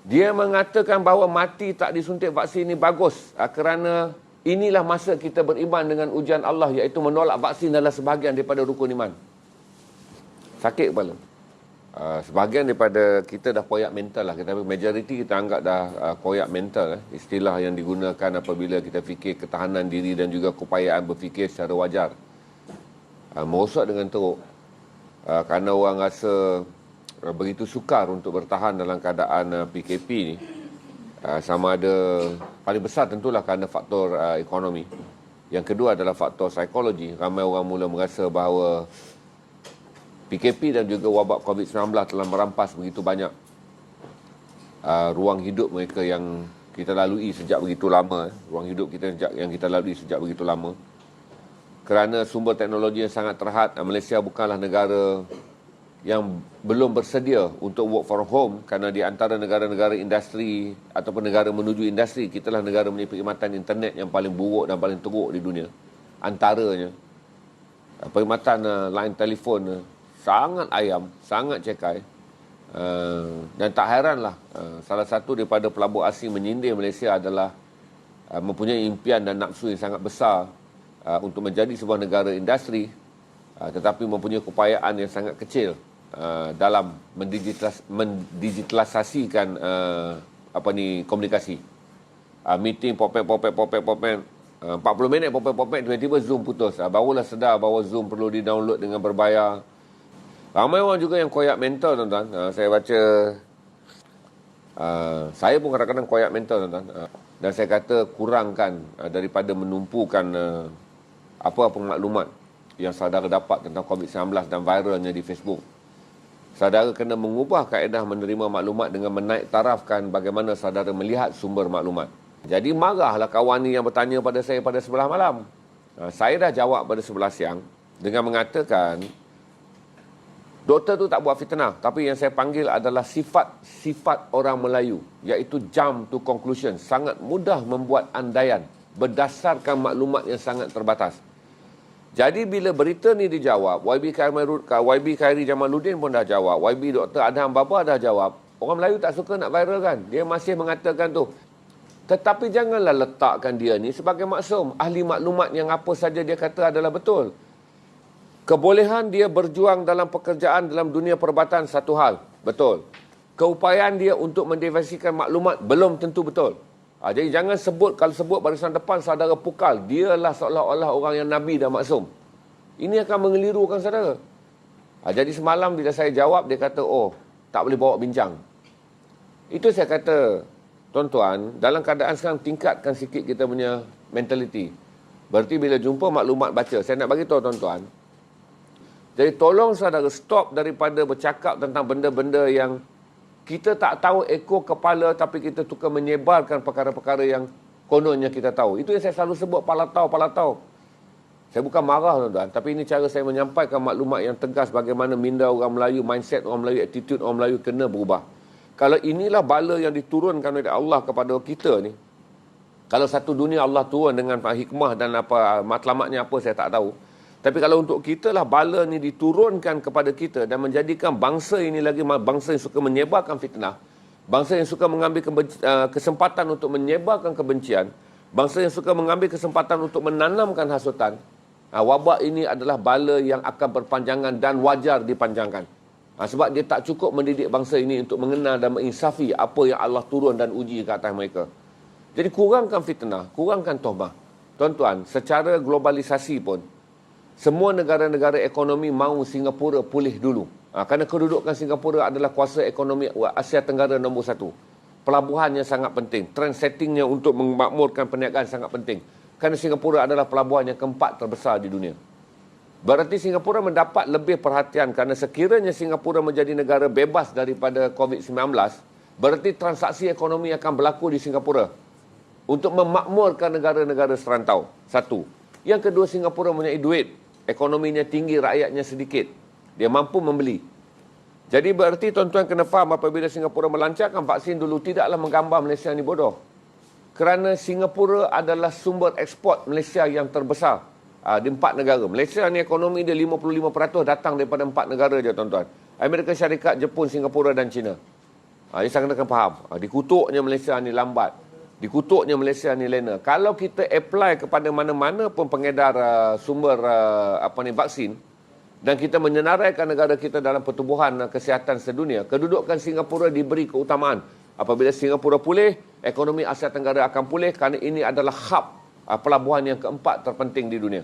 Dia mengatakan bahawa mati tak disuntik vaksin ini bagus kerana inilah masa kita beriman dengan ujian Allah, iaitu menolak vaksin adalah sebahagian daripada rukun iman. Sakit kepala. Sebahagian daripada kita dah koyak mental lah. Tapi majoriti kita anggap dah koyak mental. Istilah yang digunakan apabila kita fikir ketahanan diri dan juga keupayaan berfikir secara wajar. Merosot dengan teruk. Kerana orang rasa begitu sukar untuk bertahan dalam keadaan PKP ni. Sama ada, paling besar tentulah kerana faktor ekonomi. Yang kedua adalah faktor psikologi. Ramai orang mula merasa bahawa PKP dan juga wabak COVID-19 telah merampas begitu banyak ruang hidup mereka yang kita lalui sejak begitu lama. Ruang hidup kita yang kita lalui sejak begitu lama. Kerana sumber teknologi yang sangat terhad, Malaysia bukanlah negara yang belum bersedia untuk work from home, kerana di antara negara-negara industri ataupun negara menuju industri, kita lah negara punya perkhidmatan internet yang paling buruk dan paling teruk di dunia. Antaranya, perkhidmatan line telefon sangat ayam, sangat cekai. Dan tak heranlah, salah satu daripada pelabur asing menyindir Malaysia adalah mempunyai impian dan nafsu yang sangat besar untuk menjadi sebuah negara industri, tetapi mempunyai keupayaan yang sangat kecil dalam mendigitalisasikan komunikasi. Meeting popek 40 minit popek tiba-tiba Zoom putus. Barulah sedar bahawa Zoom perlu di-download dengan berbayar. Ramai orang juga yang koyak mental, tuan-tuan. Saya baca, saya pun kadang-kadang koyak mental, tuan-tuan. Dan saya kata kurangkan daripada menumpukan apa-apa maklumat yang saudara dapat tentang COVID-19 dan viralnya di Facebook. Saudara kena mengubah kaedah menerima maklumat dengan menaik tarafkan bagaimana saudara melihat sumber maklumat. Jadi marahlah kawan ni yang bertanya pada saya pada sebelah malam. Saya dah jawab pada sebelah siang dengan mengatakan, doktor tu tak buat fitnah, tapi yang saya panggil adalah sifat orang Melayu, iaitu jump to conclusion, sangat mudah membuat andaian berdasarkan maklumat yang sangat terbatas. Jadi bila berita ni dijawab, YB Khairi Jamaluddin pun dah jawab, YB Dr. Adham Baba dah jawab, orang Melayu tak suka nak viralkan. Dia masih mengatakan tu. Tetapi janganlah letakkan dia ni sebagai maksum, ahli maklumat yang apa saja dia kata adalah betul. Kebolehan dia berjuang dalam pekerjaan dalam dunia perubatan satu hal, betul. Keupayaan dia untuk mendiversikan maklumat belum tentu betul. Jadi jangan sebut, kalau sebut barisan depan saudara pukal, dialah seolah-olah orang yang Nabi dan maksum. Ini akan mengelirukan saudara. Jadi semalam bila saya jawab, dia kata, oh, tak boleh bawa bincang. Itu saya kata, tuan-tuan, dalam keadaan sekarang tingkatkan sikit kita punya mentality. Berarti bila jumpa maklumat baca, saya nak bagi tahu tuan-tuan, jadi tolong saudara stop daripada bercakap tentang benda-benda yang kita tak tahu ekor kepala, tapi kita tukar menyebarkan perkara-perkara yang kononnya kita tahu. Itu yang saya selalu sebut, palatau. Saya bukan marah tuan-tuan, tapi ini cara saya menyampaikan maklumat yang tegas bagaimana minda orang Melayu, mindset orang Melayu, attitude orang Melayu kena berubah. Kalau inilah bala yang diturunkan oleh Allah kepada kita ni, kalau satu dunia Allah turun dengan hikmah dan matlamatnya apa saya tak tahu. Tapi kalau untuk kita lah bala ni diturunkan kepada kita dan menjadikan bangsa ini lagi bangsa yang suka menyebarkan fitnah, bangsa yang suka mengambil kesempatan untuk menyebarkan kebencian, bangsa yang suka mengambil kesempatan untuk menanamkan hasutan, wabak ini adalah bala yang akan berpanjangan dan wajar dipanjangkan. Sebab dia tak cukup mendidik bangsa ini untuk mengenal dan menginsafi apa yang Allah turun dan uji ke atas mereka. Jadi kurangkan fitnah, kurangkan tohmah. Tuan-tuan, secara globalisasi pun, semua negara-negara ekonomi mahu Singapura pulih dulu. Kerana kedudukan Singapura adalah kuasa ekonomi Asia Tenggara nombor 1. Pelabuhannya sangat penting. Trend settingnya untuk memakmurkan perniagaan sangat penting. Kerana Singapura adalah pelabuhan yang keempat terbesar di dunia. Berarti Singapura mendapat lebih perhatian kerana sekiranya Singapura menjadi negara bebas daripada COVID-19, berarti transaksi ekonomi akan berlaku di Singapura untuk memakmurkan negara-negara serantau. Satu. Yang kedua, Singapura mempunyai duit. Ekonominya tinggi, rakyatnya sedikit. Dia mampu membeli. Jadi berarti tuan-tuan kena faham apabila Singapura melancarkan vaksin dulu, tidaklah menggambar Malaysia ni bodoh. Kerana Singapura adalah sumber ekspor Malaysia yang terbesar di 4 negara. Malaysia ni ekonomi dia 55% datang daripada 4 negara je tuan-tuan. Amerika Syarikat, Jepun, Singapura dan China. Jadi saya kena faham. Dikutuknya Malaysia ni lambat. Dikutuknya Malaysia ni lena. Kalau kita apply kepada mana-mana pun pengedar sumber vaksin, dan kita menyenaraikan negara kita dalam pertubuhan kesihatan sedunia, kedudukan Singapura diberi keutamaan. Apabila Singapura pulih, ekonomi Asia Tenggara akan pulih kerana ini adalah hub pelabuhan yang keempat terpenting di dunia.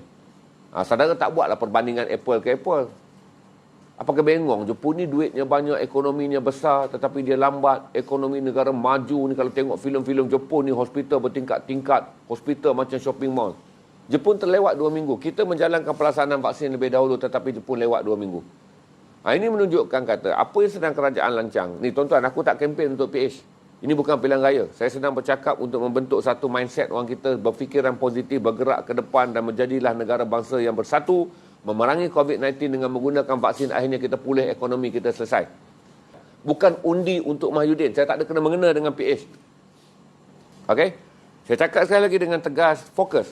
Saudara tak buatlah perbandingan Apple ke Apple. Apakah bengong? Jepun ni duitnya banyak, ekonominya besar, tetapi dia lambat. Ekonomi negara maju ni, kalau tengok filem-filem Jepun ni, hospital bertingkat-tingkat, hospital macam shopping mall. Jepun terlewat 2 minggu. Kita menjalankan pelaksanaan vaksin lebih dahulu, tetapi Jepun lewat 2 minggu. Ini menunjukkan kata, apa yang sedang kerajaan lancang. Ni tuan-tuan, aku tak kempen untuk PH. Ini bukan pilihan raya. Saya sedang bercakap untuk membentuk satu mindset orang kita, berfikiran positif, bergerak ke depan dan menjadilah negara bangsa yang bersatu, memerangi COVID-19 dengan menggunakan vaksin, akhirnya kita pulih, ekonomi kita selesai. Bukan undi untuk Mahyudin. Saya tak ada kena-mengena dengan PH. Okey? Saya cakap sekali lagi dengan tegas, fokus.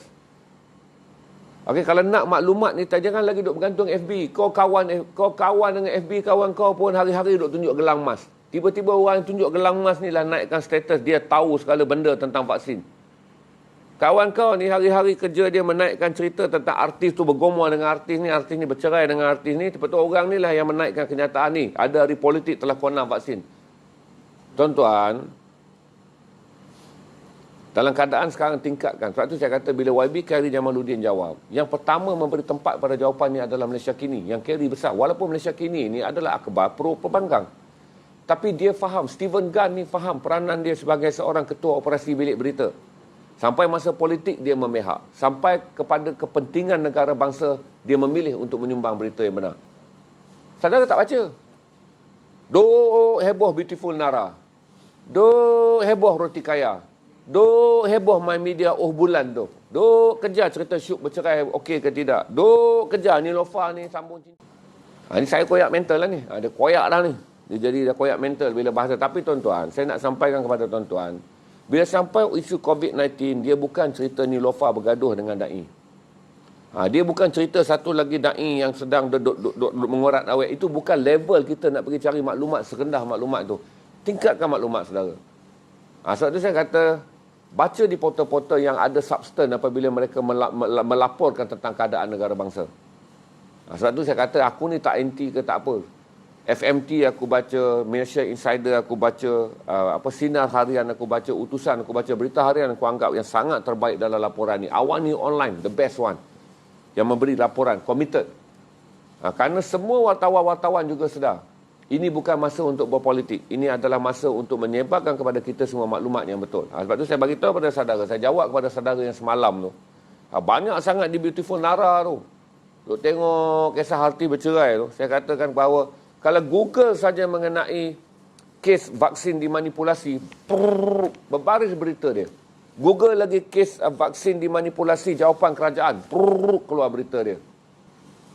Okey, kalau nak maklumat ni, jangan lagi duk bergantung FB. Kau kawan dengan FB, kawan kau pun hari-hari duk tunjuk gelang emas. Tiba-tiba orang yang tunjuk gelang emas ni lah naikkan status, dia tahu segala benda tentang vaksin. Kawan kau ni hari-hari kerja dia menaikkan cerita tentang artis tu bergumul dengan artis ni bercerai dengan artis ni. Lepas tu orang ni lah yang menaikkan kenyataan ni. Ada ahli politik telah konam vaksin. Tuan-tuan, dalam keadaan sekarang tingkatkan. Sebab tu saya kata bila YB Khairy Jamaluddin jawab, yang pertama memberi tempat pada jawapan ni adalah Malaysia Kini. Yang Khairy besar. Walaupun Malaysia Kini ni adalah akhbar pro pembangkang. Tapi dia faham, Stephen Gunn ni faham peranan dia sebagai seorang ketua operasi bilik berita. Sampai masa politik dia memihak. Sampai kepada kepentingan negara bangsa, dia memilih untuk menyumbang berita yang benar. Saudara tak baca? Heboh Beautiful Nara. Heboh Roti Kaya. Heboh My Media bulan tu. Kejar cerita Syuk bercerai okey ke tidak. Kejar Niloufar ni sambung cinta. Ni saya koyak mental lah ni. Dia koyak dah ni. Dia jadi dah koyak mental bila bahasa. Tapi tuan-tuan, saya nak sampaikan kepada tuan-tuan, bila sampai isu COVID-19, dia bukan cerita Niloufar bergaduh dengan da'i. Dia bukan cerita satu lagi da'i yang sedang mengorat awet. Itu bukan level kita nak pergi cari maklumat serendah maklumat tu. Tingkatkan maklumat saudara. Sebab tu saya kata, baca di portal-portal yang ada substan apabila mereka melaporkan tentang keadaan negara bangsa. Sebab tu saya kata, aku ni tak anti ke tak apa. FMT aku baca, Malaysia Insider aku baca, Sinar Harian aku baca, Utusan aku baca, Berita Harian aku anggap yang sangat terbaik dalam laporan ni. Awani Online, the best one. Yang memberi laporan, committed. Kerana semua wartawan-wartawan juga sedar. Ini bukan masa untuk berpolitik. Ini adalah masa untuk menyebarkan kepada kita semua maklumat yang betul. Sebab tu saya beritahu kepada saudara, saya jawab kepada saudara yang semalam tu. Banyak sangat di Beautiful Nara tu. Duk tengok kisah Harti bercerai tu. Saya katakan bahawa kalau Google saja mengenai kes vaksin dimanipulasi, berbaris berita dia. Google lagi kes vaksin dimanipulasi jawapan kerajaan, keluar berita dia.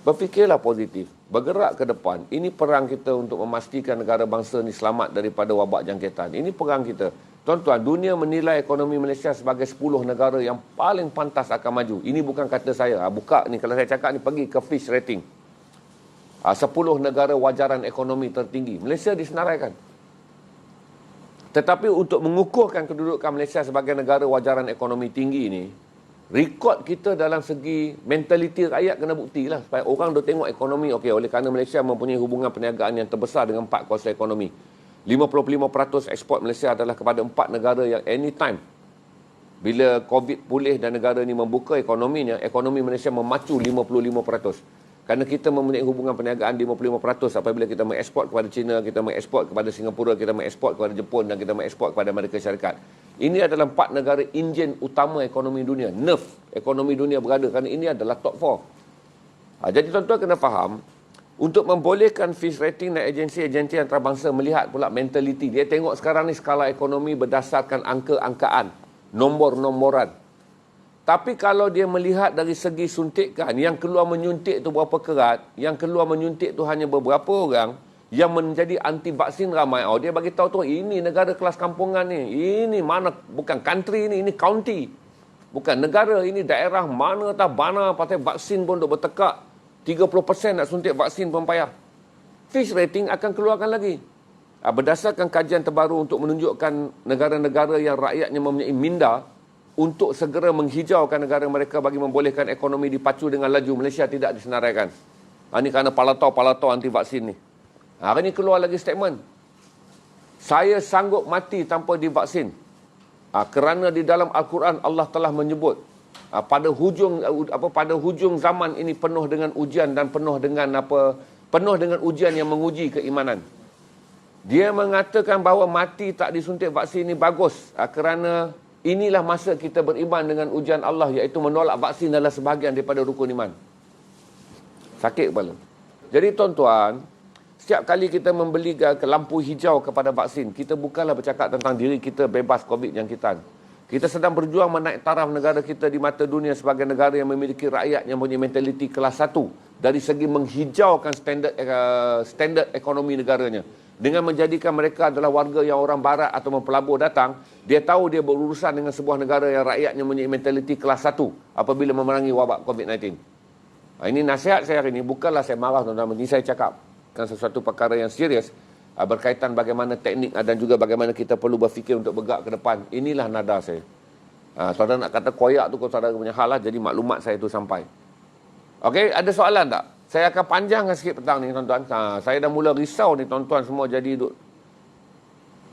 Berfikirlah positif, bergerak ke depan. Ini perang kita untuk memastikan negara bangsa ni selamat daripada wabak jangkitan. Ini perang kita. Tuan-tuan, dunia menilai ekonomi Malaysia sebagai 10 negara yang paling pantas akan maju. Ini bukan kata saya. Buka ni, kalau saya cakap ni, pergi ke Fitch Rating. 10 negara wajaran ekonomi tertinggi. Malaysia disenaraikan. Tetapi untuk mengukuhkan kedudukan Malaysia sebagai negara wajaran ekonomi tinggi ini, rekod kita dalam segi mentaliti rakyat kena buktilah. Supaya orang dah tengok ekonomi, okey, oleh kerana Malaysia mempunyai hubungan perniagaan yang terbesar dengan 4 kuasa ekonomi. 55% ekspor Malaysia adalah kepada 4 negara yang anytime. Bila COVID pulih dan negara ini membuka ekonominya, ekonomi Malaysia memacu 55%. Kerana kita mempunyai hubungan perniagaan 55% apabila kita mengeksport kepada China, kita mengeksport kepada Singapura, kita mengeksport kepada Jepun dan kita mengeksport kepada Amerika Syarikat. Ini adalah 4 negara enjin utama ekonomi dunia. Nerve ekonomi dunia berada kerana ini adalah top 4. Jadi tuan-tuan kena faham, untuk membolehkan Fitch Rating dan agensi-agensi antarabangsa melihat pula mentaliti. Dia tengok sekarang ni skala ekonomi berdasarkan angka-angkaan, nombor-nomboran. Tapi kalau dia melihat dari segi suntikan, yang keluar menyuntik tu berapa kerat, yang keluar menyuntik tu hanya beberapa orang, yang menjadi anti vaksin ramai. Dia bagi tahu tu, ini negara kelas kampungan ni. Ini mana, bukan country ni, ini county. Bukan negara, ini daerah mana tak bana pasal vaksin pun duk bertekak. 30% nak suntik vaksin pun payah. Fitch Rating akan keluarkan lagi. berdasarkan kajian terbaru untuk menunjukkan negara-negara yang rakyatnya mempunyai minda untuk segera menghijaukan negara mereka bagi membolehkan ekonomi dipacu dengan laju, Malaysia tidak disenaraikan. Ini kerana palatau anti vaksin ni. Hari ini keluar lagi statement. Saya sanggup mati tanpa divaksin. Kerana di dalam Al-Quran Allah telah menyebut pada hujung zaman ini penuh dengan ujian dan penuh dengan ujian yang menguji keimanan. Dia mengatakan bahawa mati tak disuntik vaksin ini bagus kerana inilah masa kita beriman dengan ujian Allah, iaitu menolak vaksin adalah sebahagian daripada rukun iman. Sakit kepala. Jadi tuan-tuan, setiap kali kita membeli lampu hijau kepada vaksin, kita bukanlah bercakap tentang diri kita bebas COVID jangkitan. Kita sedang berjuang menaik taraf negara kita di mata dunia sebagai negara yang memiliki rakyat yang mempunyai mentaliti kelas 1 dari segi menghijaukan standard ekonomi negaranya. Dengan menjadikan mereka adalah warga yang orang barat atau pelabur datang, dia tahu dia berurusan dengan sebuah negara yang rakyatnya mempunyai mentaliti kelas 1 apabila memerangi wabak COVID-19. Ini nasihat saya hari ini, bukanlah saya marah tuan-tuan, ini saya cakap kan sesuatu perkara yang serius berkaitan bagaimana teknik dan juga bagaimana kita perlu berfikir untuk bergerak ke depan. Inilah nada saya. Saudara nak kata koyak tu kalau saudara punya hal lah, jadi maklumat saya tu sampai. Okey, ada soalan tak? Saya akan panjangkan sikit petang ni tuan-tuan. Saya dah mula risau ni tuan-tuan semua jadi